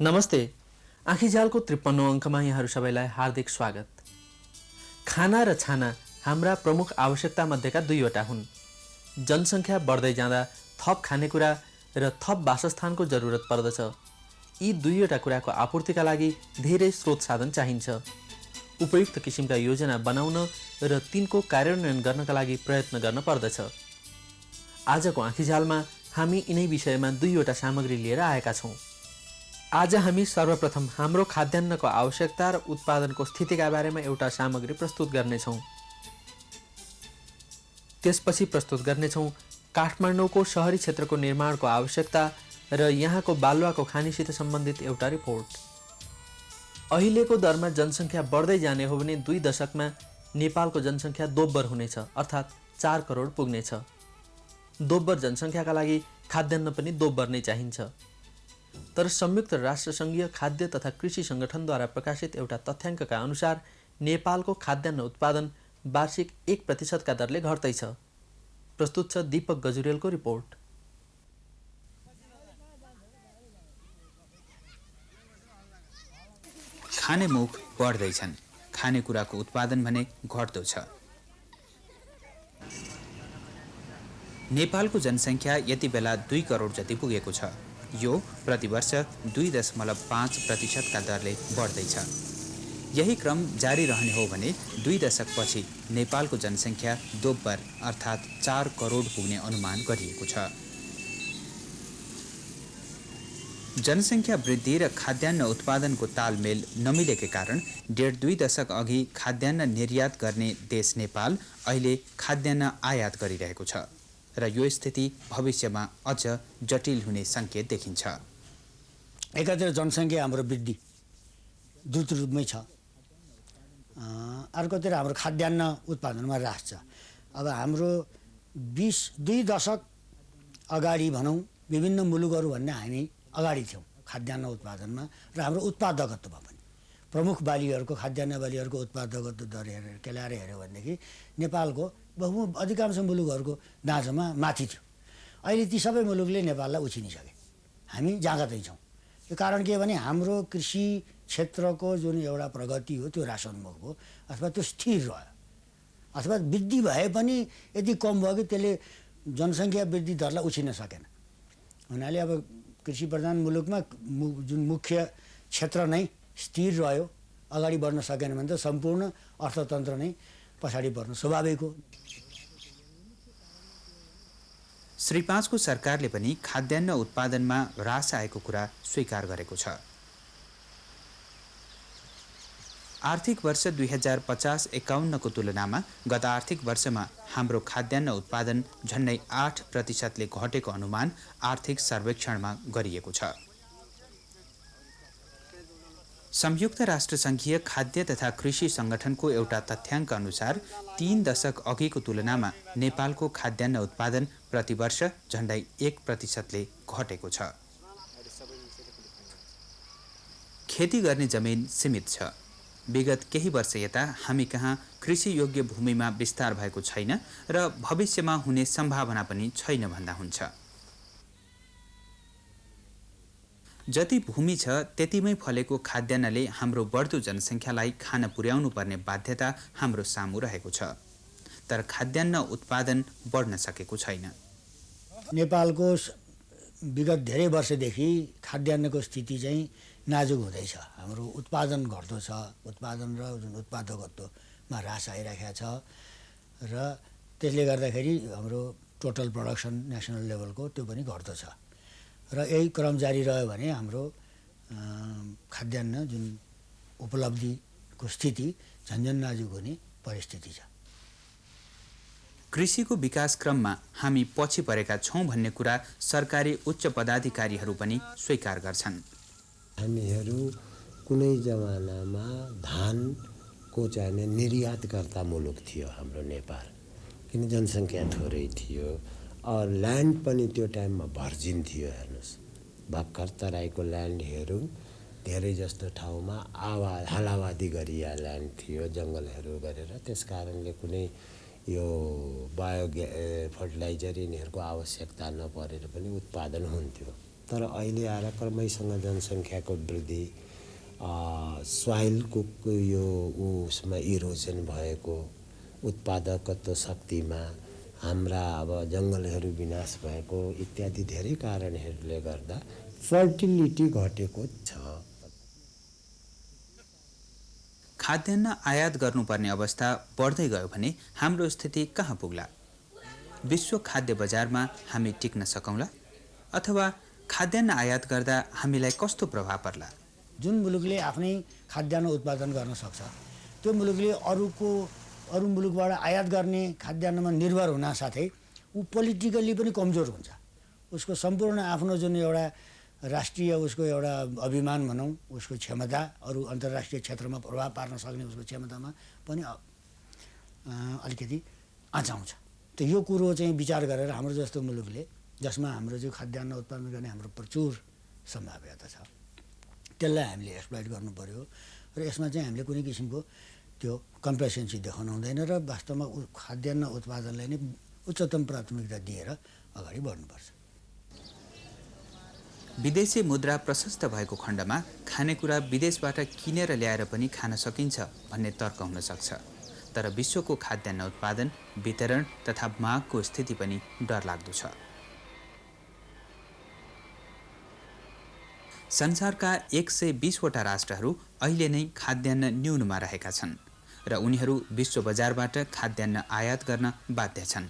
नमस्ते। आँखीझ्यालको 53औं अङ्कमा यहाँहरू सबैलाई हार्दिक स्वागत। खाना र छाना हाम्रा प्रमुख आवश्यकता मध्येका दुईवटा हुन्। जनसङ्ख्या बढ्दै जाँदा थप खानेकुरा र थप वासस्थानको जरुरत पर्दछ। यी दुईवटा कुराको आपूर्तिका लागि धेरै स्रोत साधन चाहिन्छ। उपयुक्त किसिमका योजना बनाउन र तिनको कार्यान्वयन गर्नका लागि प्रयत्न गर्न पर्दछ। आजको आँखीझ्यालमा हामी यिनै विषयमा दुईवटा सामग्री लिएर आएका छौँ। आज हामी सर्वप्रथम हाम्रो खाद्यान्नको आवश्यकता र उत्पादनको स्थितिका बारेमा एउटा सामग्री प्रस्तुत गर्नेछौँ। त्यसपछि प्रस्तुत गर्नेछौँ काठमाडौँको शहरी क्षेत्रको निर्माणको आवश्यकता र यहाँको बालुवाको खानीसित सम्बन्धित एउटा रिपोर्ट। अहिलेको दरमा जनसङ्ख्या बढ्दै जाने हो भने 2 दशकमा नेपालको जनसङ्ख्या दोब्बर हुनेछ, अर्थात् 4 करोड पुग्नेछ। दोब्बर जनसङ्ख्याका लागि खाद्यान्न पनि दोब्बर नै चाहिन्छ। तर संयुक्त राष्ट्रसङ्घीय खाद्य तथा कृषि सङ्गठनद्वारा प्रकाशित एउटा तथ्याङ्कका अनुसार नेपालको खाद्यान्न उत्पादन वार्षिक 1% का दरले घट्दैछ। प्रस्तुत छ दीपक गजुरेलको रिपोर्ट। खाने मुख बढ्दैछन्, खानेकुराको उत्पादन भने घट्दो छ। नेपालको जनसङ्ख्या यति बेला 2 करोड जति पुगेको छ। यो प्रतिवर्ष 2.5% का दरले बढ्दैछ। यही क्रम जारी रहने हो भने 2 दशकपछि नेपालको जनसङ्ख्या दोब्बर अर्थात् 4 करोड पुग्ने अनुमान गरिएको छ। जनसङ्ख्या वृद्धि र खाद्यान्न उत्पादनको तालमेल नमिलेकै कारण 1.5-2 दशक अघि खाद्यान्न निर्यात गर्ने देश नेपाल अहिले खाद्यान्न आयात गरिरहेको छ र यो स्थिति भविष्यमा अझ जटिल हुने सङ्केत देखिन्छ। एकातिर जनसङ्ख्या हाम्रो वृद्धि द्रुत रूपमै छ, अर्कोतिर हाम्रो खाद्यान्न उत्पादनमा ह्रास छ। अब हाम्रो 2 दशक अगाडि भनौँ विभिन्न मुलुकहरू भन्ने हामी अगाडि थियौँ खाद्यान्न उत्पादनमा र हाम्रो उत्पादकत्वमा पनि। प्रमुख बालीहरूको खाद्यान्न बालीहरूको उत्पादकत्व दर हेरेर केलाएर हेऱ्यो भनेदेखि नेपालको अधिकांश मुलुकहरूको दाँजोमा माथि थियो। अहिले ती सबै मुलुकले नेपाललाई उछिनिसके, हामी जाँगतै छौँ। यो कारण के भने हाम्रो कृषि क्षेत्रको जुन एउटा प्रगति हो त्यो ह्रासोन्मुख भयो अथवा त्यो स्थिर रह्यो, अथवा वृद्धि भए पनि यति कम भयो कि त्यसले जनसङ्ख्या वृद्धि दरलाई उछिन्न सकेन। हुनाले अब कृषि प्रधान मुलुकमा जुन मुख्य क्षेत्र नै स्थिर रह्यो, अगाडि बढ्न सकेन भने त सम्पूर्ण अर्थतन्त्र नै पछाडि पर्नु स्वाभाविक हो। श्री 5 को सरकारले पनि खाद्यान्न उत्पादनमा ह्रास आएको कुरा स्वीकार गरेको छ। आर्थिक वर्ष 2050-51 को तुलनामा गत आर्थिक वर्षमा हाम्रो खाद्यान्न उत्पादन झन्डै 8% ले घटेको अनुमान आर्थिक सर्वेक्षणमा गरिएको छ। संयुक्त राष्ट्रसङ्घीय खाद्य तथा कृषि सङ्गठनको एउटा तथ्याङ्क अनुसार 3 दशक अघिको तुलनामा नेपालको खाद्यान्न उत्पादन प्रतिवर्ष झन्डै 1% ले घटेको छ। खेती गर्ने जमिन सीमित छ। विगत केही वर्ष यता हामी कहाँ कृषि योग्य भूमिमा विस्तार भएको छैन र भविष्यमा हुने सम्भावना पनि छैन भन्दा हुन्छ। जति भूमि छ त्यतिमै फलेको खाद्यान्नले हाम्रो बढ्दो जनसङ्ख्यालाई खान पुर्याउनु पर्ने बाध्यता हाम्रो सामु रहेको छ। तर खाद्यान्न उत्पादन बढ्न सकेको छैन। नेपालको विगत धेरै वर्षदेखि खाद्यान्नको स्थिति चाहिँ नाजुक हुँदैछ। हाम्रो उत्पादन घट्दो छ, उत्पादन र जुन उत्पादकत्वमा ह्रास आइरहेको छ र त्यसले गर्दाखेरि हाम्रो टोटल प्रोडक्सन नेसनल लेभलको त्यो पनि घट्दो छ र यही क्रम जारी रह्यो भने हाम्रो खाद्यान्न जुन उपलब्धिको स्थिति झन्झन नाजुक हुने परिस्थिति छ। कृषिको विकास क्रममा हामी पछि परेका छौँ भन्ने कुरा सरकारी उच्च पदाधिकारीहरू पनि स्वीकार गर्छन्। हामीहरू कुनै जमानामा धानको चाहिने निर्यातकर्ता मुलुक थियो हाम्रो नेपाल, किन जनसङ्ख्या थोरै थियो। ल्यान्ड पनि त्यो टाइममा भर्जिन थियो। हेर्नुहोस्, भर्खर तराईको ल्यान्ड हेरौँ, धेरै जस्तो ठाउँमा हालावादी गरिया ल्यान्ड थियो जङ्गलहरू गरेर। त्यस कारणले कुनै यो फर्टिलाइजर यिनीहरूको आवश्यकता नपरेर पनि उत्पादन हुन्थ्यो। तर अहिले आएर क्रमैसँग जनसङ्ख्याको वृद्धि, सोइलको यो उसमा इरोजन भएको, उत्पादकत्व शक्तिमा हाम्रा अब जङ्गलहरू विनाश भएको इत्यादि धेरै कारणहरूले गर्दा फर्टिलिटी घटेको छ। खाद्यान्न आयात गर्नुपर्ने अवस्था बढ्दै गयो भने हाम्रो स्थिति कहाँ पुग्ला? विश्व खाद्य बजारमा हामी टिक्न सकौँला अथवा खाद्यान्न आयात गर्दा हामीलाई कस्तो प्रभाव पर्ला? जुन मुलुकले आफ्नै खाद्यान्न उत्पादन गर्न सक्छ त्यो मुलुकले अरू मुलुकबाट आयात गर्ने खाद्यान्नमा निर्भर हुन साथै ऊ पोलिटिकली पनि कमजोर हुन्छ। उसको सम्पूर्ण आफ्नो जुन एउटा राष्ट्रिय उसको एउटा अभिमान भनौँ, उसको क्षमता अरू अन्तर्राष्ट्रिय क्षेत्रमा प्रभाव पार्न सक्ने उसको क्षमतामा पनि अलिकति आँचाउँछ। त यो कुरो चाहिँ विचार गरेर हाम्रो जस्तो मुलुकले, जसमा हाम्रो चाहिँ खाद्यान्न उत्पादन गर्ने हाम्रो प्रचुर सम्भाव्यता छ, त्यसलाई हामीले एक्सप्लोइट गर्नु पर्यो र यसमा चाहिँ हामीले कुनै किसिमको त्यो कम्प्लेसेन्सी देखाउनु हुँदैन र वास्तवमा खाद्यान्न उत्पादनलाई नै उच्चतम प्राथमिकता दिएर अगाडि बढ्नुपर्छ। विदेशी मुद्रा प्रशस्त भएको खण्डमा खानेकुरा विदेशबाट किनेर ल्याएर पनि खान सकिन्छ भन्ने तर्क हुन सक्छ। तर विश्वको खाद्यान्न उत्पादन, वितरण तथा मागको स्थिति पनि डरलाग्दो छ। संसारका 120वटा राष्ट्रहरू अहिले नै खाद्यान्न न्यूनमा रहेका छन् र उनीहरू विश्व बजारबाट खाद्यान्न आयात गर्न बाध्य छन्।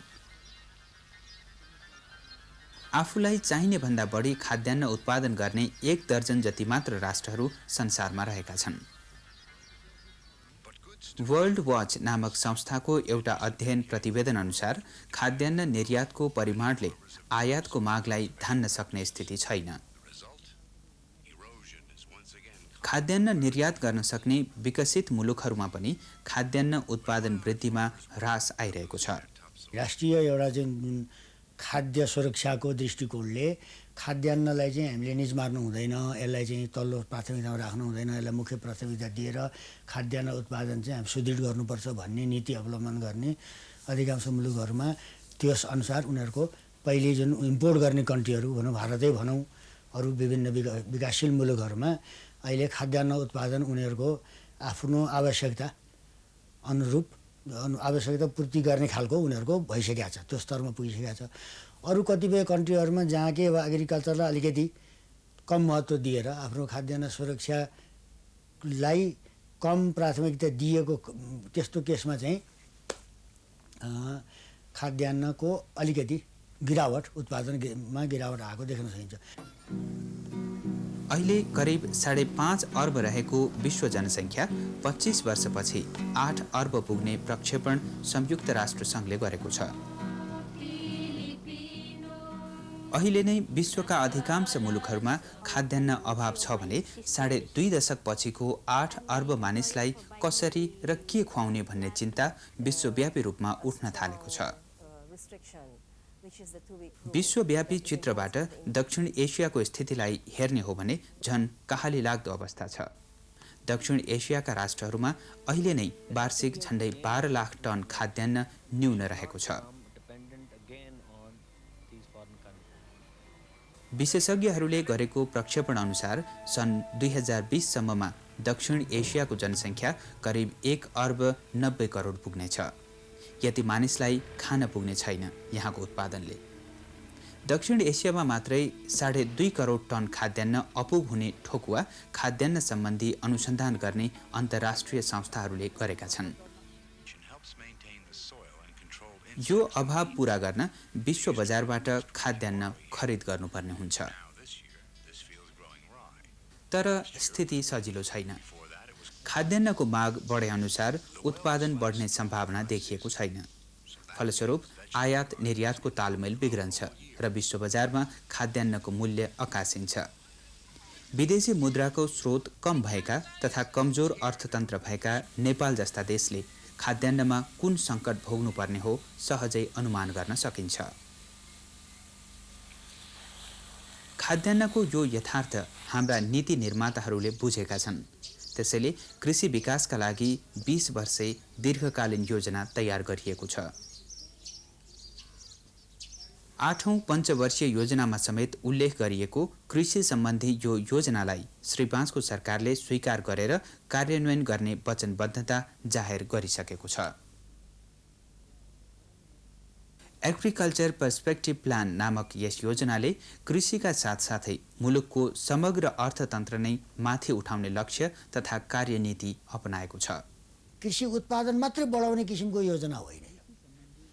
आफूलाई चाहिने भन्दा बढी खाद्यान्न उत्पादन गर्ने 1 दर्जन जति मात्र राष्ट्रहरू संसारमा रहेका छन्। वर्ल्ड वाच नामक संस्थाको एउटा अध्ययन प्रतिवेदन अनुसार खाद्यान्न निर्यातको परिमाणले आयातको मागलाई धान्न सक्ने स्थिति छैन। खाद्यान्न निर्यात गर्न सक्ने विकसित मुलुकहरूमा पनि खाद्यान्न उत्पादन वृद्धिमा ह्रास आइरहेको छ। राष्ट्रिय एउटा जुन खाद्य सुरक्षाको दृष्टिकोणले खाद्यान्नलाई चाहिँ हामीले निज मार्नु हुँदैन, यसलाई चाहिँ तल्लो प्राथमिकतामा राख्नु हुँदैन, यसलाई मुख्य प्राथमिकता दिएर खाद्यान्न उत्पादन चाहिँ हामी सुदृढ गर्नुपर्छ भन्ने नीति अवलम्बन गर्ने अधिकांश मुलुकहरूमा त्यस अनुसार उनीहरूको पहिले जुन इम्पोर्ट गर्ने कन्ट्रीहरू भनौँ, भारतै भनौँ, अरू विभिन्न विकासशील मुलुकहरूमा अहिले खाद्यान्न उत्पादन उनीहरूको आफ्नो आवश्यकता अनुरूप आवश्यकता पूर्ति गर्ने खालको उनीहरूको भइसकेको छ, त्यो स्तरमा पुगिसकेको छ। अरू कतिपय कन्ट्रीहरूमा जहाँ के अब एग्रिकल्चरलाई अलिकति कम महत्त्व दिएर आफ्नो खाद्यान्न सुरक्षालाई कम प्राथमिकता दिएको त्यस्तो केसमा चाहिँ खाद्यान्नको अलिकति गिरावट, उत्पादनमा गिरावट आएको देख्न सकिन्छ। अहिले करिब 5.5 अर्ब रहेको विश्व जनसङ्ख्या 25 वर्षपछि 8 अर्ब पुग्ने प्रक्षेपण संयुक्त राष्ट्र सङ्घले गरेको छ। अहिले नै विश्वका अधिकांश मुलुकहरूमा खाद्यान्न अभाव छ भने 2.5 दशक पछिको 8 अर्ब मानिसलाई कसरी र के खुवाउने भन्ने चिन्ता विश्वव्यापी रूपमा उठ्न थालेको छ। विश्वव्यापी चित्रबाट दक्षिण एसियाको स्थितिलाई हेर्ने हो भने झन कहाली लाग्दो अवस्था छ। दक्षिण एसियाका राष्ट्रहरूमा अहिले नै वार्षिक झन्डै 12 लाख टन खाद्यान्न न्यून रहेको छ। विशेषज्ञहरूले गरेको प्रक्षेपण अनुसार सन् 2020 सम्ममा दक्षिण एसियाको जनसङ्ख्या करिब 1 अर्ब 90 करोड पुग्नेछ। यति मानिसलाई खान पुग्ने छैन यहाँको उत्पादनले। दक्षिण एसियामा मात्रै 2.5 करोड टन खाद्यान्न अपुग हुने ठोकुवा खाद्यान्न सम्बन्धी अनुसन्धान गर्ने अन्तर्राष्ट्रिय संस्थाहरूले गरेका छन्। यो अभाव पूरा गर्न विश्व बजारबाट खाद्यान्न खरिद गर्नुपर्ने हुन्छ। तर स्थिति सजिलो छैन। खाद्यान्नको माग बढे अनुसार उत्पादन बढ्ने सम्भावना देखिएको छैन। फलस्वरूप आयात निर्यातको तालमेल बिग्रन्छ र विश्व बजारमा खाद्यान्नको मूल्य अकासिन्छ। विदेशी मुद्राको स्रोत कम भएका तथा कमजोर अर्थतन्त्र भएका नेपाल जस्ता देशले खाद्यान्नमा कुन सङ्कट भोग्नुपर्ने हो सहजै अनुमान गर्न सकिन्छ। खाद्यान्नको यो यथार्थ हाम्रा नीति निर्माताहरूले बुझेका छन्। त्यसैले कृषि विकासका लागि 20 वर्षे दीर्घकालीन योजना तयार गरिएको छ। 8औं पञ्चवर्षीय योजनामा समेत उल्लेख गरिएको कृषि सम्बन्धी यो योजनालाई श्री 5 को सरकारले स्वीकार गरेर कार्यान्वयन गर्ने वचनबद्धता जाहेर गरिसकेको छ। एग्रिकल्चर पर्सपेक्टिभ प्लान नामक यस योजनाले कृषिका साथसाथै मुलुकको समग्र अर्थतन्त्र नै माथि उठाउने लक्ष्य तथा कार्यनीति अपनाएको छ। कृषि उत्पादन मात्रै बढाउने किसिमको योजना होइन।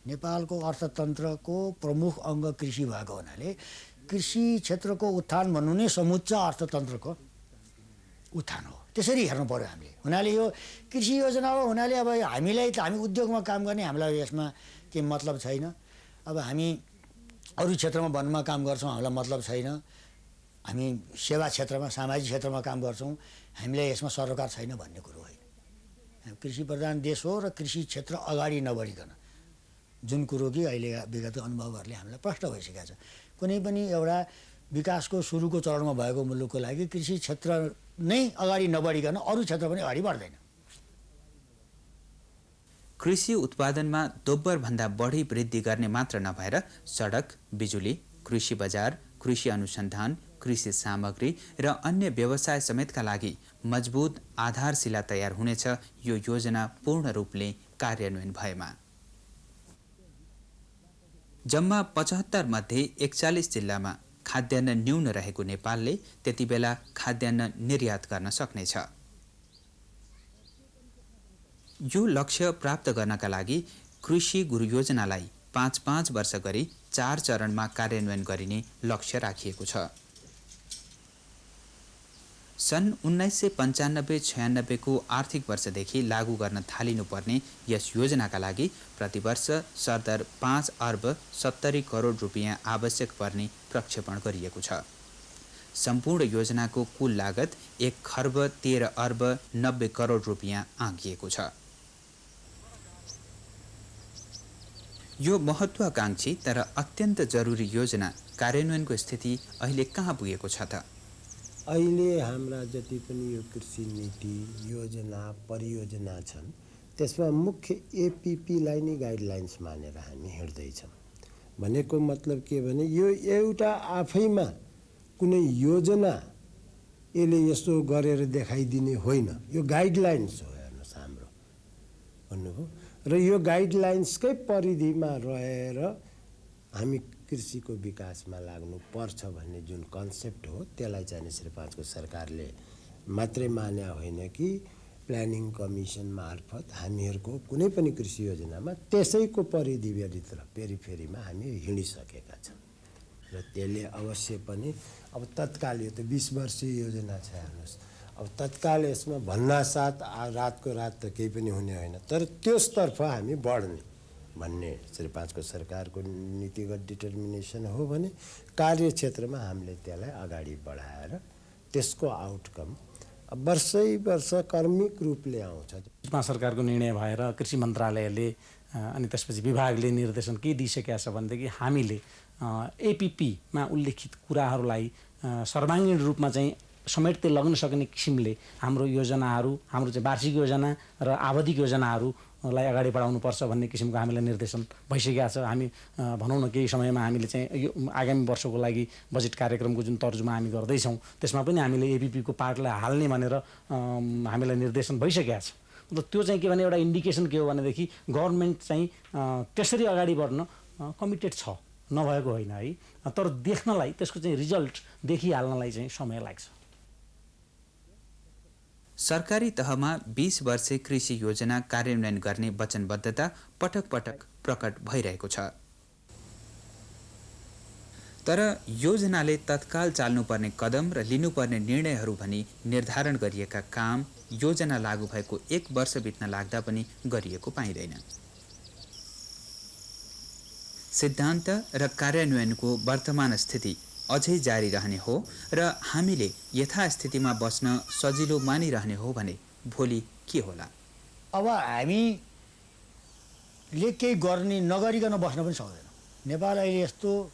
नेपालको अर्थतन्त्रको प्रमुख अङ्ग कृषि भएको हुनाले कृषि क्षेत्रको उत्थान भन्नु नै समुच्च अर्थतन्त्रको उत्थान हो। त्यसरी हेर्नु पर्यो हामीले। हुनाले यो कृषि योजना हो हुनाले अब हामी उद्योगमा काम गर्ने हामीलाई यसमा के मतलब छैन। अब हामी अरू क्षेत्रमा वनमा काम गर्छौँ, हामीलाई मतलब छैन। हामी सेवा क्षेत्रमा सामाजिक क्षेत्रमा काम गर्छौँ, हामीलाई यसमा सरोकार छैन भन्ने कुरो होइन। कृषि प्रधान देश हो र कृषि क्षेत्र अगाडि नबढिकन जुन कुरो कि अहिले विगत अनुभवहरूले हामीलाई प्रष्ट भइसकेको छ। कुनै पनि एउटा विकासको सुरुको चरणमा भएको मुलुकको लागि कृषि क्षेत्र नै अगाडि नबढिकन अरू क्षेत्र पनि अगाडि बढ्दैन। कृषि उत्पादनमा दोब्बरभन्दा बढी वृद्धि गर्ने मात्र नभएर सडक, बिजुली, कृषि बजार, कृषि अनुसन्धान, कृषि सामग्री र अन्य व्यवसाय समेतका लागि मजबुत आधारशिला तयार हुनेछ यो योजना पूर्ण रूपले कार्यान्वयन भएमा। जम्मा 75 मध्ये 41 जिल्लामा खाद्यान्न न्यून रहेको नेपालले त्यति बेला खाद्यान्न निर्यात गर्न सक्नेछ। यो लक्ष्य प्राप्त गर्नका लागि कृषि गुरु योजनालाई 5-5 वर्ष गरी 4 चरणमा कार्यान्वयन गरिने लक्ष्य राखिएको छ। सन् 1995-96 को आर्थिक वर्षदेखि लागू गर्न थालिनुपर्ने यस योजनाका लागि प्रतिवर्ष सरदर 5 अर्ब 70 करोड रुपियाँ आवश्यक पर्ने प्रक्षेपण गरिएको छ। सम्पूर्ण योजनाको कुल लागत 1 खर्ब 13 अर्ब 90 करोड रुपियाँ आँकिएको छ। यो महत्त्वाकांक्षी तर अत्यन्त जरुरी योजना कार्यान्वयनको स्थिति अहिले कहाँ पुगेको छ त? अहिले हाम्रा जति पनि यो कृषि नीति योजना परियोजना छन् त्यसमा मुख्य एपीपीलाई नै गाइडलाइन्स मानेर हामी हिँड्दैछौँ। भनेको मतलब के भने यो एउटा आफैमा कुनै योजना यसले यस्तो गरेर देखाइदिने होइन, यो गाइडलाइन्स हो। हेर्नुहोस् हाम्रो भन्नुभयो र यो गाइडलाइन्सकै परिधिमा रहेर हामी कृषिको विकासमा लाग्नु पर्छ भन्ने जुन कन्सेप्ट हो त्यसलाई चाहिँ श्री 5 को सरकारले मात्रै मान्या होइन कि प्लानिङ कमिसन मार्फत हामीहरूको कुनै पनि कृषि योजनामा त्यसैको परिधिभित्र पेरिफेरीमा हामी हिँडिसकेका छौँ र त्यसले अवश्य पनि अब तत्काल यो त 20 वर्षीय योजना छ। हेर्नुहोस् अब तत्काल यसमा भन्नासाथ रातको रात त केही पनि हुने होइन, तर त्यसतर्फ हामी बढ्ने भन्ने श्री 5 को सरकारको नीतिगत डिटर्मिनेसन हो भने कार्यक्षेत्रमा हामीले त्यसलाई अगाडि बढाएर त्यसको आउटकम वर्षै वर्ष कर्मिक रूपले आउँछ। सरकारको निर्णय भएर कृषि मन्त्रालयले अनि त्यसपछि विभागले निर्देशन के दिइसकेका छ भनेदेखि हामीले एपीपीमा उल्लेखित कुराहरूलाई सर्वाङ्गीण रूपमा चाहिँ समेट्दै लग्न सक्ने किसिमले हाम्रो योजनाहरू, हाम्रो चाहिँ वार्षिक योजना र आवधिक योजनाहरूलाई अगाडि बढाउनुपर्छ भन्ने किसिमको हामीलाई निर्देशन भइसकेका छ। हामी भनौँ न केही समयमा हामीले चाहिँ यो आगामी वर्षको लागि बजेट कार्यक्रमको जुन तर्जुमा हामी गर्दैछौँ त्यसमा पनि हामीले एपीपीको पार्टलाई हाल्ने भनेर हामीलाई निर्देशन भइसकेका छ। र त्यो चाहिँ के भने एउटा इन्डिकेसन के हो भनेदेखि गभर्मेन्ट चाहिँ त्यसरी अगाडि बढ्न कमिटेड छ, नभएको होइन है, तर देख्नलाई त्यसको चाहिँ रिजल्ट देखिहाल्नलाई चाहिँ समय लाग्छ। सरकारी तहमा 20 वर्षे कृषि योजना कार्यान्वयन गर्ने वचनबद्धता पटक पटक प्रकट भइरहेको छ। तर योजनाले तत्काल चाल्नुपर्ने कदम र लिनुपर्ने निर्णयहरू भनी निर्धारण गरिएका काम योजना लागू भएको 1 वर्ष बित्न लाग्दा पनि गरिएको पाइँदैन। सिद्धान्त र कार्यान्वयनको वर्तमान स्थिति अझै जारी रहने हो र हामीले यथास्थितिमा बस्न सजिलो मानिरहने हो भने भोलि के होला? अब हामीले केही गर्ने नगरिकन बस्न पनि सक्दैन। नेपाल अहिले यस्तो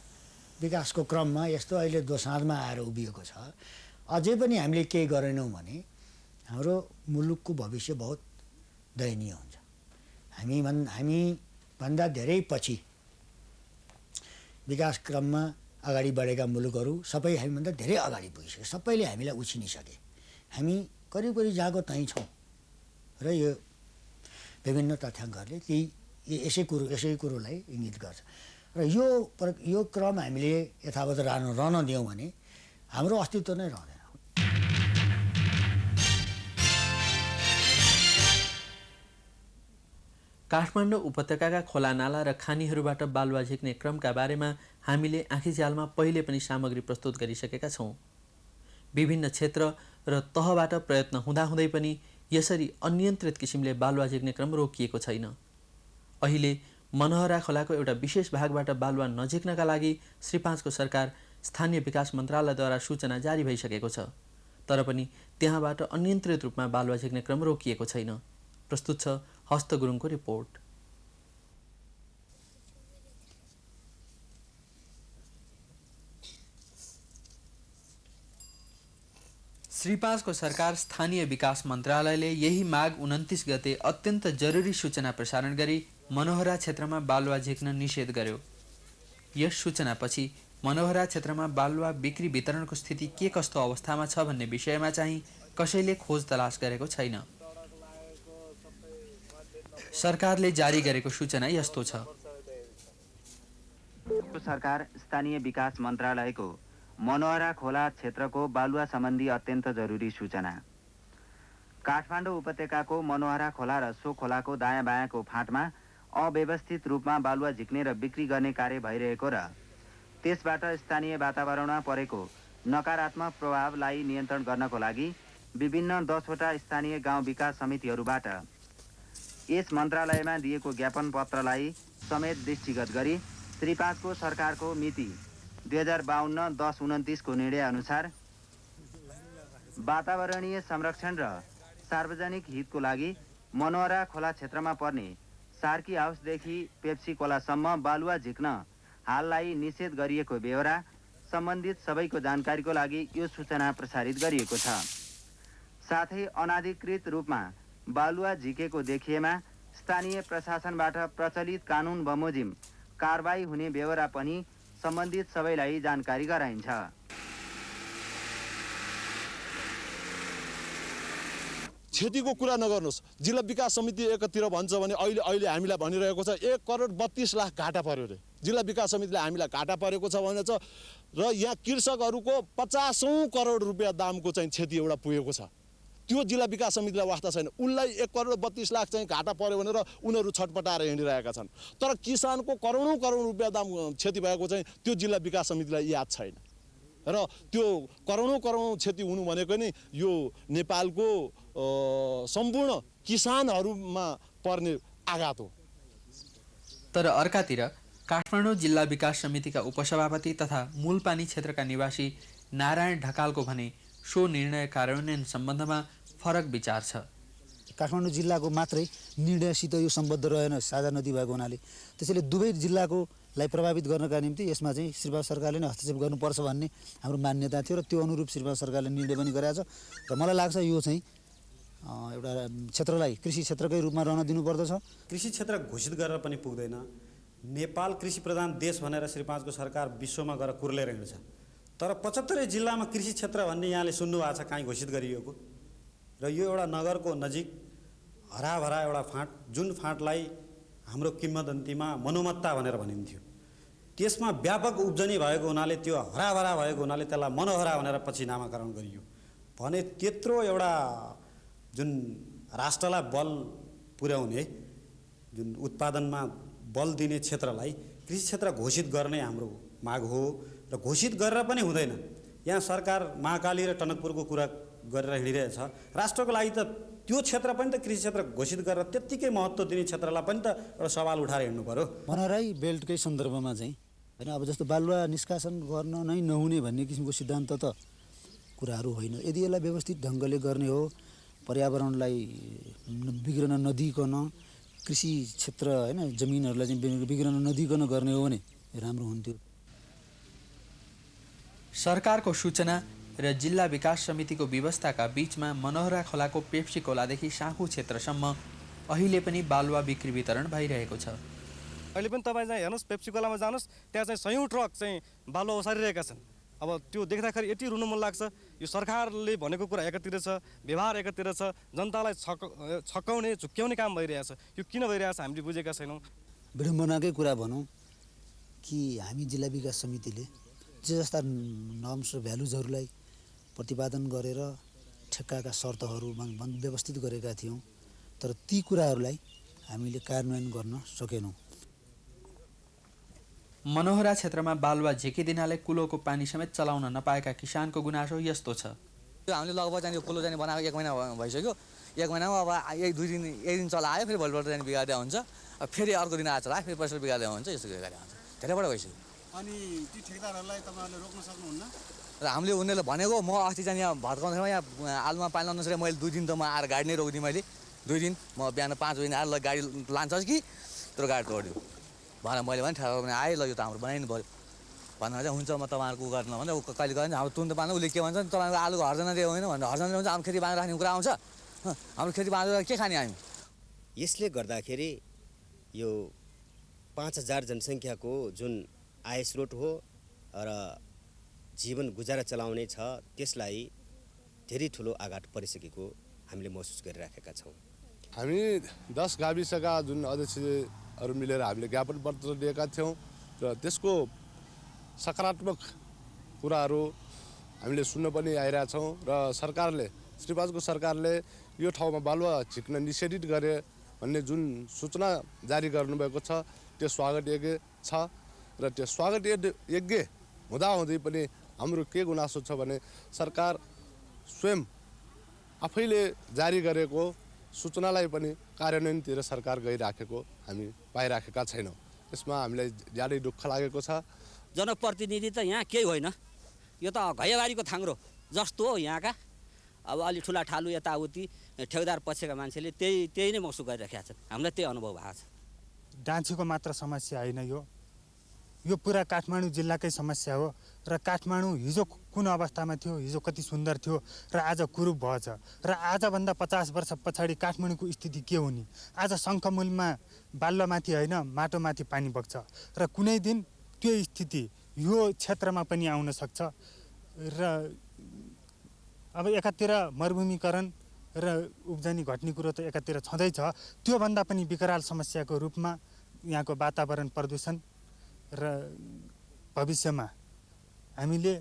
विकासको क्रममा यस्तो अहिले दोसाँधमा आएर उभिएको छ, अझै पनि हामीले केही गरेनौँ भने हाम्रो मुलुकको भविष्य बहुत दयनीय हुन्छ। हामी भन्दा धेरै पछि विकास क्रममा अगाडि बढेका मुलुकहरू सबै हामीभन्दा धेरै अगाडि पुगिसके, सबैले हामीलाई उछिनिसके। हामी करिब करिब जहाँको त्यहीँ छौँ र यो विभिन्न तथ्याङ्कहरूले यसै कुरोलाई इङ्गित गर्छ। र यो क्रम हामीले यथावत रहन दियौँ भने हाम्रो अस्तित्व नै रहँदैन। काठमाडौँ उपत्यकाका खोलानाला र खानीहरूबाट बालुवा झिक्ने क्रमका बारेमा हामीले आँखीझ्यालमा पहिले पनि सामग्री प्रस्तुत गरिसकेका छौँ। विभिन्न क्षेत्र र तहबाट प्रयत्न हुँदाहुँदै पनि यसरी अनियन्त्रित किसिमले बालुवा झिक्ने क्रम रोकिएको छैन। अहिले मनोहरा खोलाको एउटा विशेष भागबाट बालुवा नझिक्नका लागि श्री 5 को सरकार स्थानीय विकास मन्त्रालयद्वारा सूचना जारी भइसकेको छ, तर पनि त्यहाँबाट अनियन्त्रित रूपमा बालुवा झिक्ने क्रम रोकिएको छैन। प्रस्तुत छ हस्त गुरुङको रिपोर्ट। श्री 5 को सरकार स्थानीय विकास मन्त्रालयले यही माघ 29 गते अत्यन्त जरुरी सूचना प्रसारण गरी मनोहरा क्षेत्रमा बालुवा झिक्न निषेध गर्यो। यस सूचनापछि मनोहरा क्षेत्रमा बालुवा बिक्री वितरणको स्थिति के कस्तो अवस्थामा छ भन्ने विषयमा चाहिँ कसैले खोज तलास गरेको छैन। सरकारले जारी गरेको सूचना यस्तो छ। सरकार स्थानीय विकास मन्त्रालयको मनोहरा खोला क्षेत्रको बालुवा सम्बन्धी अत्यन्त जरुरी सूचना। काठमाडौँ उपत्यकाको मनोहरा खोला र सो खोलाको दायाँ बायाँको फाँटमा अव्यवस्थित रूपमा बालुवा झिक्ने र बिक्री गर्ने कार्य भइरहेको र त्यसबाट स्थानीय वातावरणमा परेको नकारात्मक प्रभावलाई नियन्त्रण गर्नको लागि विभिन्न 10 वटा स्थानीय गाउँ विकास समितिहरूबाट यस मन्त्रालयमा दिएको ज्ञापन पत्रलाई समेत दृष्टिगत गरी श्री 5 को सरकारको मिति 2052-10-29 को निर्णय अनुसार वातावरणीय संरक्षण र सार्वजनिक हितको लागि मनोहरा खोला क्षेत्रमा पर्ने सार्की हाउसदेखि पेप्सी खोलासम्म बालुवा झिक्न हाललाई निषेध गरिएको बेहोरा सम्बन्धित सबैको जानकारीको लागि यो सूचना प्रसारित गरिएको छ। साथै अनाधिकृत रूपमा बालुवा झिकेको देखिएमा स्थानीय प्रशासनबाट प्रचलित कानुन बमोजिम कारबाही हुने बेहोरा पनि सम्बन्धित सबैलाई जानकारी गराइन्छ। क्षतिको कुरा नगर्नुहोस्। जिल्ला विकास समिति एकतिर भन्छ भने अहिले हामीलाई भनिरहेको छ 1,32,00,000 घाटा पर्यो रे। जिल्ला विकास समितिले हामीलाई घाटा परेको छ भनेछ र यहाँ कृषकहरूको 50 करोड रुपियाँ दामको चाहिँ क्षति एउटा पुगेको छ। त्यो जिल्ला विकास समितिलाई वास्ता छैन। उनलाई 1,32,00,000 चाहिँ घाटा पर्यो भनेर उनीहरू छटपटाएर हिँडिरहेका छन्। तर किसानको करोडौं रुपियाँ दाम क्षति भएको चाहिँ त्यो जिल्ला विकास समितिलाई याद छैन। र त्यो करोडौं क्षति हुनु भनेको नि यो नेपालको सम्पूर्ण किसानहरूमा पर्ने आघात हो। तर अर्कातिर काठमाडौँ जिल्ला विकास समितिका उपसभापति तथा मूलपानी क्षेत्रका निवासी नारायण ढकालको भने सो निर्णय कार्यान्वयन सम्बन्धमा फरक विचार छ। काठमाडौँ जिल्लाको मात्रै निर्णयसित यो सम्बद्ध रहेन, साझा नदी भएको हुनाले त्यसैले दुवै जिल्लाकोलाई प्रभावित गर्नका निम्ति यसमा चाहिँ श्री 5 सरकारले नै हस्तक्षेप गर्नुपर्छ भन्ने हाम्रो मान्यता थियो र त्यो अनुरूप श्री 5 सरकारले निर्णय पनि गरेको छ। र मलाई लाग्छ यो चाहिँ एउटा क्षेत्रलाई कृषि क्षेत्रकै रूपमा रहन दिनुपर्दछ। कृषि क्षेत्र घोषित गरेर पनि पुग्दैन। नेपाल कृषि प्रधान देश भनेर श्री 5 को सरकार विश्वमा गएर कुर्लेर हिँड्छ, तर 75 जिल्लामा कृषि क्षेत्र भन्ने यहाँले सुन्नु भएको छ कहीँ घोषित गरिएको। र यो एउटा नगरको नजिक हराभरा एउटा फाँट, जुन फाँटलाई हाम्रो किम्वदन्तीमा मनोमत्ता भनेर भनिन्थ्यो, त्यसमा व्यापक उब्जनी भएको हुनाले त्यो हराभरा भएको हुनाले त्यसलाई मनोहरा भनेर पछि नामाकरण गरियो भने त्यत्रो एउटा जुन राष्ट्रलाई बल पुर्याउने, जुन उत्पादनमा बल दिने क्षेत्रलाई कृषि क्षेत्र घोषित गर्ने हाम्रो माग हो। र घोषित गरेर पनि हुँदैन। यहाँ सरकार महाकाली र टनकपुरको कुरा गरेर हिँडिरहेछ। राष्ट्रको लागि त त्यो क्षेत्र पनि त कृषि क्षेत्र घोषित गरेर त्यत्तिकै महत्त्व दिने क्षेत्रलाई पनि त एउटा सवाल उठाएर हिँड्नु पर्यो। मनोहराई बेल्टकै सन्दर्भमा चाहिँ होइन, अब जस्तो बालुवा निष्कासन गर्न नै नहुने भन्ने किसिमको सिद्धान्त त कुराहरू होइन। यदि यसलाई व्यवस्थित ढङ्गले गर्ने हो, पर्यावरणलाई बिग्रन नदिकन, कृषि क्षेत्र होइन जमिनहरूलाई चाहिँ बिग्रन नदिकन गर्ने हो भने राम्रो हुन्थ्यो। सरकारको सूचना र जिल्ला विकास समितिको व्यवस्थाका बीचमा मनोहरा खोलाको पेप्सी खोलादेखि साँखु क्षेत्रसम्म अहिले पनि बालुवा बिक्री वितरण भइरहेको छ। अहिले पनि तपाईँ चाहिँ हेर्नुहोस् पेप्सी खोलामा जानुहोस्, त्यहाँ चाहिँ सयौँ ट्रक चाहिँ बालुवा ओसारिरहेका छन्। अब त्यो देख्दाखेरि यति रुनु मन लाग्छ। यो सरकारले भनेको कुरा एकातिर छ, व्यवहार एकातिर छ, जनतालाई छक्काउने झुक्क्याउने काम भइरहेछ। यो किन भइरहेछ हामीले बुझेका छैनौँ। विडम्बनाकै कुरा भनौँ कि हामी जिल्ला विकास समितिले जे जस्ता नर्म्स र भ्यालुजहरूलाई प्रतिपादन गरेर ठेक्काका शर्तहरू व्यवस्थित गरेका थियौँ, तर ती कुराहरूलाई हामीले कार्यान्वयन गर्न सकेनौँ। मनोहरा क्षेत्रमा बालुवा झिकिदिनाले कुलोको पानी समेत चलाउन नपाएका किसानको गुनासो यस्तो छ। हामीले लगभग जाने कुलो जाने बनाएको 1 महिना भइसक्यो। 1 महिनामा अब एक दिन चलायो, फेरि भोलिपल्ट जाने बिगार्दै हुन्छ, फेरि अर्को दिन आएर चलायो, फेरि पछि बिगार्दै हुन्छ, यस्तो गरेर हुन्छ। धेरैबाट भइसक्यो। अनि ती ठेकेदारहरूलाई तपाईँहरूले रोक्न सक्नुहुन्न? र हामीले उनीहरूले भनेको म अस्ति चाहिँ यहाँ भत्काउँदैमा यहाँ आलुमा पानी लाउनु नसकेर मैले 2 दिन त म आएर गाडी नै रोकिदिएँ। मैले 2 दिन म बिहान 5 बजी आएर गाडी लान्छस् कि तर गाडी तोडिदियो भनेर मैले भने ठेकेदार पनि आएँ, ल यो त हाम्रो बनाइनु पऱ्यो भनेर चाहिँ हुन्छ म तपाईँहरूको गर्न भन्दा कहिले गयो भने हाम्रो तुरन्त बाँध्दा उसले के भन्छ तपाईँको आलुको हर्जना दियो होइन भनेर हर्जना हुन्छ हाम्रो खेती बाँधेर राख्ने कुरा आउँछ। हाम्रो खेती बाँधेर के खाने हामी? यसले गर्दाखेरि यो 5000 जनसङ्ख्याको जुन आय स्रोत हो र जीवन गुजारा चलाउने छ त्यसलाई धेरै ठुलो आघात परिसकेको हामीले महसुस गरिराखेका छौँ। हामी 10 गाविसका जुन अध्यक्षहरू मिलेर हामीले ज्ञापन पत्र दिएका थियौँ र त्यसको सकारात्मक कुराहरू हामीले सुन्न पनि आइरहेछौँ र सरकारले श्रीपाजको सरकारले यो ठाउँमा बालुवा झिक्न निषेधित गरे भन्ने जुन सूचना जारी गर्नुभएको छ त्यो स्वागत योग्य छ र त्यो स्वागत योग्य हुँदाहुँदै पनि हाम्रो के गुनासो छ भने सरकार स्वयं आफैले जारी गरेको सूचनालाई पनि कार्यान्वयनतिर सरकार गइराखेको हामी पाइराखेका छैनौँ। यसमा हामीलाई ज्यादै दुःख लागेको छ। जनप्रतिनिधि त यहाँ केही होइन, यो त घैयाबारीको थाङ्रो जस्तो हो यहाँका। अब अलि ठुला ठालु यताउति ठेकेदार पक्षका मान्छेले त्यही नै महसुस गरिराखेका छन्। हामीलाई त्यही अनुभव भएको छ। डाँछीको मात्र समस्या होइन, यो पुरा काठमाडौँ जिल्लाकै समस्या हो र काठमाडौँ हिजो कुन अवस्थामा थियो, हिजो कति सुन्दर थियो र आज कुरूप भएछ र आजभन्दा 50 वर्ष पछाडि काठमाडौँको स्थिति के हुने? आज शङ्खमूलमा बालुवामाथि होइन माटोमाथि पानी बग्छ र कुनै दिन त्यो स्थिति यो क्षेत्रमा पनि आउन सक्छ। र अब एकातिर मरुभूमिकरण र उब्जनी घट्ने कुरो त एकातिर छँदैछ, त्योभन्दा पनि विकराल समस्याको रूपमा यहाँको वातावरण प्रदूषण र भविष्यमा हामीले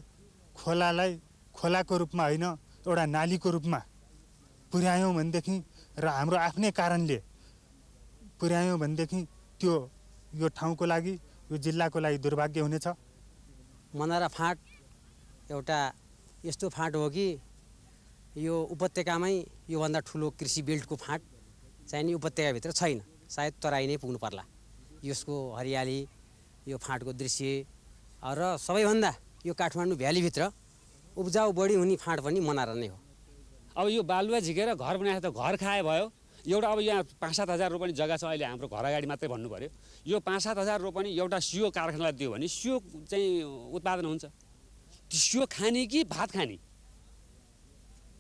खोलालाई खोलाको रूपमा होइन एउटा नालीको रूपमा पुर्यायौँ भनेदेखि र हाम्रो आफ्नै कारणले पुर्यायौँ भनेदेखि त्यो यो ठाउँको लागि यो जिल्लाको लागि दुर्भाग्य हुनेछ। मनोहरा फाँट एउटा यस्तो फाँट हो कि यो उपत्यकामै योभन्दा ठुलो कृषि बेल्टको फाँट चाहिँ नि उपत्यकाभित्र छैन, सायद तराई नै पुग्नु पर्ला। यसको हरियाली, यो फाँटको दृश्य र सबैभन्दा यो काठमाडौँ भ्यालीभित्र उब्जाउ बढी हुने फाँट पनि मनोहरा नै हो। अब यो बालुवा झिकेर घर बनाएको त घर खाए भयो। एउटा अब यहाँ 5-7 हजार रोपनी जग्गा छ, अहिले हाम्रो घर अगाडि मात्रै भन्नु पऱ्यो। यो 5-7 हजार रोपनी एउटा सियो कारखानालाई दियो भने सियो चाहिँ उत्पादन हुन्छ। त्यो सियो खाने कि भात खाने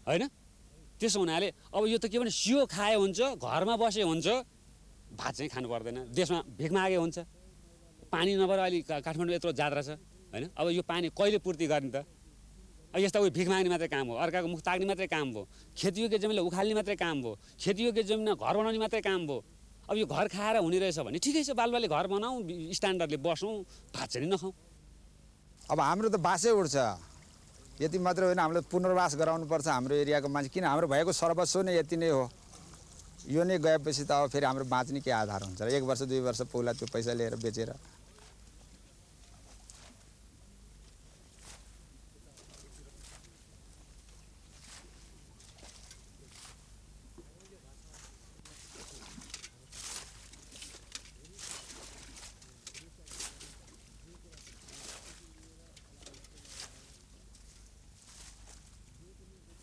होइन? त्यसो हुनाले अब यो त के भने सियो खाए हुन्छ, घरमा बसे हुन्छ, भात चाहिँ खानु पर्दैन। देशमा भिख मागे हुन्छ, पानी नभएर अहिले काठमाडौँ यत्रो जात्रा छ होइन? अब यो पानी कहिले पूर्ति गर्ने त? यस्ता उयो भिख माग्ने मात्रै काम हो, अर्काको मुख ताक्ने मात्रै काम हो, खेतीयोग्य जमिनलाई उखाल्ने मात्रै काम हो, खेतीयोग्य जमिनमा घर बनाउने मात्रै काम हो। अब यो घर खाएर हुने रहेछ भने ठिकै छ, बालुवाले घर बनाऊ, स्ट्यान्डर्डले बसौँ, भात चाहिँ नखाउँ। अब हाम्रो त बासै उठ्छ, यति मात्रै होइन, हामीले पुनर्वास गराउनुपर्छ हाम्रो एरियाको मान्छे। किन हाम्रो भएको सर्वस्व नै यति नै हो। यो नै गएपछि त अब फेरि हाम्रो बाँच्ने के आधार हुन्छ र? 1 वर्ष 2 वर्ष पहिला त्यो पैसा लिएर बेचेर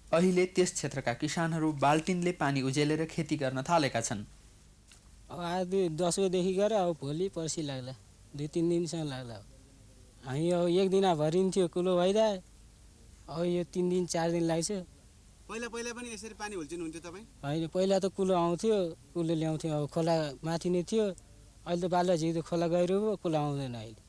अहिले त्यस क्षेत्रका किसानहरू बाल्टिनले पानी उजेलेर खेती गर्न थालेका छन्। अब आज 10 बजेदेखि गएर अब भोलि पर्सि लाग्ला, 2-3 दिनसम्म लाग्ला। हामी अब 1 दिन भरिन्थ्यो कुलो भइरहे, अब यो 3 दिन 4 दिन लाग्छ। पहिला पनि यसरी पानी हुल्चिनुहुन्थ्यो तपाईँ? होइन, पहिला त कुलो आउँथ्यो, कुलो ल्याउँथ्यो, अब खोला माथि नै थियो। अहिले त बालुवा झिक्दो खोला गइरहेको खोला आउँदैन अहिले।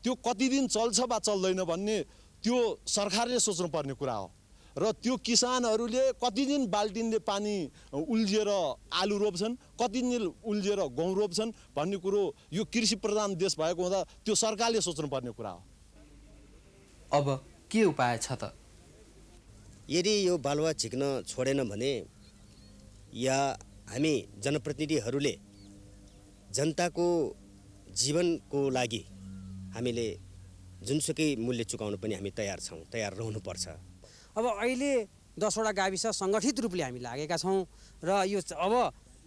त्यो कति दिन चल्छ वा चल्दैन भन्ने त्यो सरकारले सोच्नुपर्ने कुरा हो र त्यो किसानहरूले कति दिन बाल्टिनले पानी उल्झिएर आलु रोप्छन्, कति दिन उल्झिएर गहुँ रोप्छन् भन्ने कुरो यो कृषि प्रधान देश भएको हुँदा त्यो सरकारले सोच्नुपर्ने कुरा हो। अब के उपाय छ त? यदि यो बालुवा झिक्न छोडेन भने या हामी जनप्रतिनिधिहरूले जनताको जीवनको लागि हामीले जुनसुकै मूल्य चुकाउन पनि हामी तयार छौँ, तयार रहनुपर्छ। अब अहिले 10वटा गाविस सङ्गठित रूपले हामी लागेका छौँ र यो अब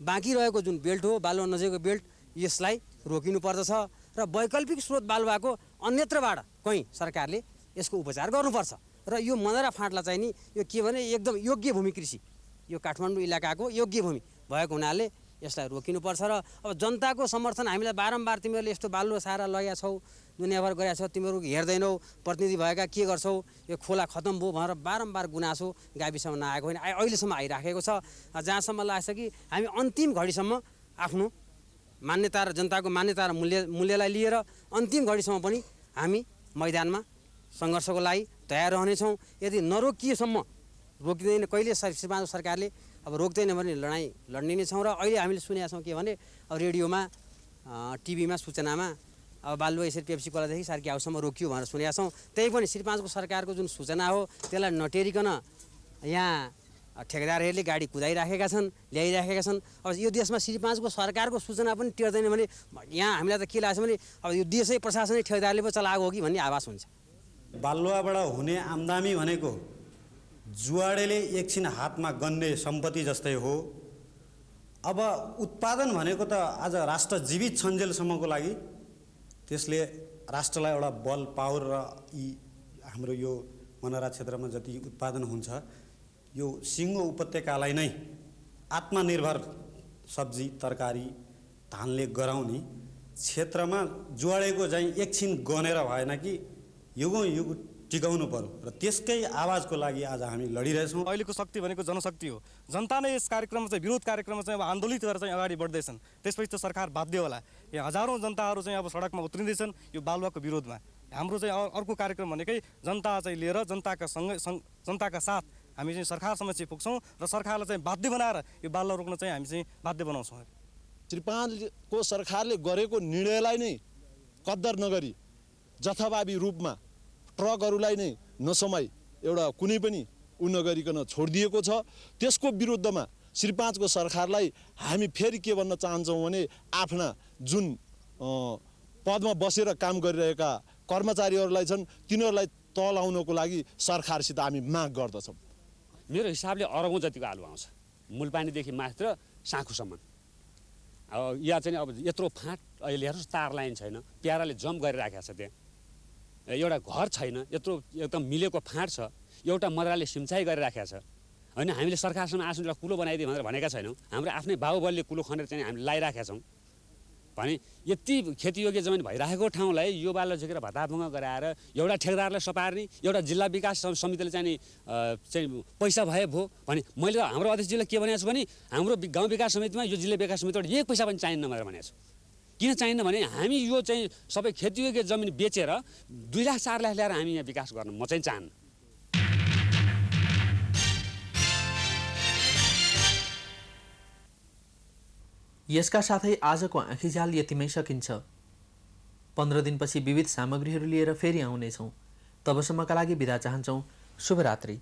बाँकी रहेको जुन बेल्ट हो, बालुवा नजिकको बेल्ट, यसलाई रोकिनु पर्दछ र वैकल्पिक स्रोत बालुवाको अन्यत्रबाट कहीँ सरकारले यसको उपचार गर्नुपर्छ। र यो मनरा फाँटलाई चाहिँ नि यो के भने एकदम योग्य भूमि कृषि, यो काठमाडौँ इलाकाको योग्य भूमि भएको हुनाले यसलाई रोकिनुपर्छ। र अब जनताको समर्थन हामीलाई बारम्बार तिमीहरूले यस्तो बालुवा सारा लगाएका छौ, दुनियाँभर गरेका छौ, तिमीहरू हेर्दैनौ, प्रतिनिधि भएका के गर्छौ, यो खोला खतम भयो भनेर बारम्बार गुनासो गाविसमा नआएको होइन, अहिलेसम्म आइराखेको छ। जहाँसम्म लाग्छ कि हामी अन्तिम घडीसम्म आफ्नो मान्यता र जनताको मान्यता र मूल्यलाई लिएर अन्तिम घडीसम्म पनि हामी मैदानमा सङ्घर्षको लागि तयार रहनेछौँ। यदि नरोकिएसम्म, रोकिँदैन कहिले श्रीमानको सरकारले अब रोक्दैन भने लडाइँ लड्ने नै छौँ। र अहिले हामीले सुनेका छौँ के भने अब रेडियोमा, टिभीमा, सूचनामा अब बालुवा यसरी पेप्सी कोलादेखि सार्की हाउससम्म रोकियो भनेर सुनेका छौँ। त्यही पनि श्रीमानको सरकारको जुन सूचना हो त्यसलाई नटेरिकन यहाँ ठेकेदारहरूले गाडी कुदाइराखेका छन्, ल्याइराखेका छन्। अब यो देशमा श्रीमानको सरकारको सूचना पनि टेर्दैन भने यहाँ हामीलाई त के लाग्छ भने अब यो देशै प्रशासनै ठेकेदारले पो चलाएको हो कि भन्ने आभास हुन्छ। बालुवाबाट हुने आम्दानी भनेको जुवाडेले एकछिन हातमा गन्ने सम्पत्ति जस्तै हो। अब उत्पादन भनेको त आज राष्ट्र जीवित छन्जेलसम्मको लागि त्यसले राष्ट्रलाई एउटा बल पावर र हाम्रो यो मनरा क्षेत्रमा जति उत्पादन हुन्छ यो सिङ्गो उपत्यकालाई नै आत्मनिर्भर सब्जी तरकारी धानले गराउने क्षेत्रमा जुवाडेको चाहिँ एकछिन गनेर भएन कि युगौँ युग टिकाउनु पर्यो र त्यसकै आवाजको लागि आज हामी लडिरहेछौँ। अहिलेको शक्ति भनेको जनशक्ति हो। जनता नै यस कार्यक्रममा चाहिँ विरोध कार्यक्रममा चाहिँ अब आन्दोलित गरेर चाहिँ अगाडि बढ्दैछन्। त्यसपछि त सरकार बाध्य होला। यहाँ हजारौँ जनताहरू चाहिँ अब सडकमा उत्रिँदैछन् यो बालुवाको विरोधमा। हाम्रो चाहिँ अर्को कार्यक्रम भनेकै जनता चाहिँ लिएर जनताका साथ हामी चाहिँ सरकार समक्ष पुग्छौँ र सरकारलाई चाहिँ बाध्य बनाएर यो बालुवा रोक्न चाहिँ हामी चाहिँ बाध्य बनाउँछौँ। श्रीपानको सरकारले गरेको निर्णयलाई नै कद्दर नगरी जथाभावी रूपमा ट्रकहरूलाई नै नसमाई एउटा कुनै पनि नगरिकन छोडिदिएको छ। त्यसको विरुद्धमा श्रीपाँचको सरकारलाई हामी फेरि के भन्न चाहन्छौँ भने आफ्ना जुन पदमा बसेर काम गरिरहेका कर्मचारीहरूलाई छन् तिनीहरूलाई तल आउनको लागि सरकारसित हामी माग गर्दछौँ। मेरो हिसाबले अरबौँ जतिको आलु आउँछ मूलपानीदेखि माथि र साँखुसम्म। अब यहाँ चाहिँ अब यत्रो फाँट अहिले हेर्नुहोस् तार लाइन छैन, प्याराले जम्प गरिराखेको छ, त्यहाँ एउटा घर छैन, यत्रो एकदम मिलेको फाँट छ, एउटा मद्राले सिँचाइ गरिराखेको छ होइन। हामीले सरकारसँग आसन एउटा कुलो बनाइदियो भनेर भनेका छैनौँ, हाम्रो आफ्नै बाहुबलले कुलो खनेर चाहिँ हामीले लगाइराखेका छौँ भने यति खेतीयोग्य जमिन भइरहेको ठाउँलाई यो बालुवा झिकेर भत्ताभुङ्ग गराएर एउटा ठेकेदारलाई सपार्ने, एउटा जिल्ला विकास समितिले चाहिँ पैसा भए भयो भने मैले हाम्रो अध्यक्षजीलाई के भनेको छु भने हाम्रो गाउँ विकास समितिमा यो जिल्ला विकास समितिबाट एक पैसा पनि चाहिन्न भनेर भनेको छु। किन चाहिन्न भने हामी यो चाहिँ सबै खेतीयोग्य जमिन बेचेर 2 लाख 4 लाख ल्याएर हामी यहाँ विकास गर्न म चाहिँ चाहन्न। यसका साथै आजको आँखीझाल यतिमै सकिन्छ। 15 दिनपछि विविध सामग्रीहरू लिएर फेरि आउनेछौँ। तबसम्मका लागि बिदा चाहन्छौँ। शुभरात्रि।